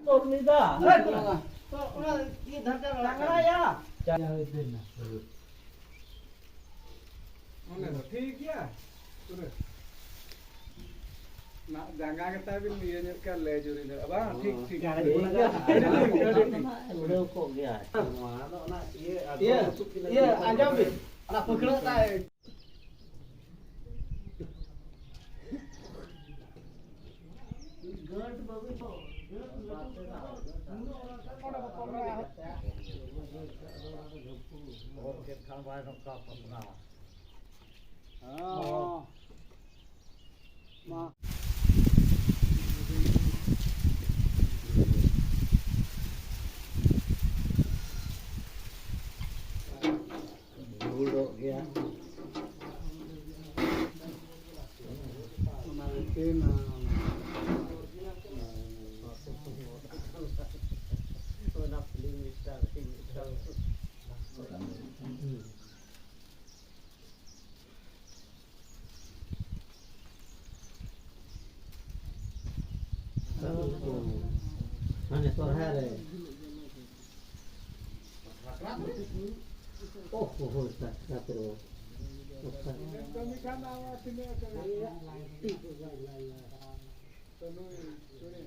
tornida. तो उना ये धरते Tangara ya. ठीक है ना जगह के ताबिल ये ने कर ले जोरी ले अब ठीक ठीक Udah kok ya. ये आजा भी ना पकड़ता है Gerd bagus kok. Oke, kan banyak kapal nah. हां मां Dulu ya. Mana suara hari? Oh, tak terus. कमी खाना आवा तिने तनु सुने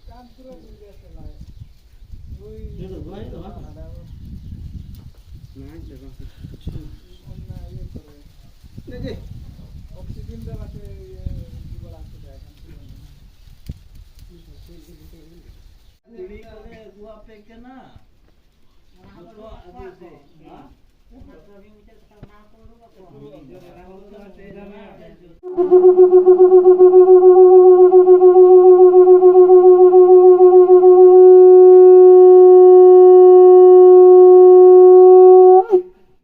काम पूरा हो गया चला Ini tuh gua itu mah. ना जगह अन्ना ये करे नहीं जी ऑक्सीजन दे वास्ते ये बड़ा से जाएगा Ini kone gua peke na. Gua ada sih. Hah? Kami ucap sekarang aku lu kok.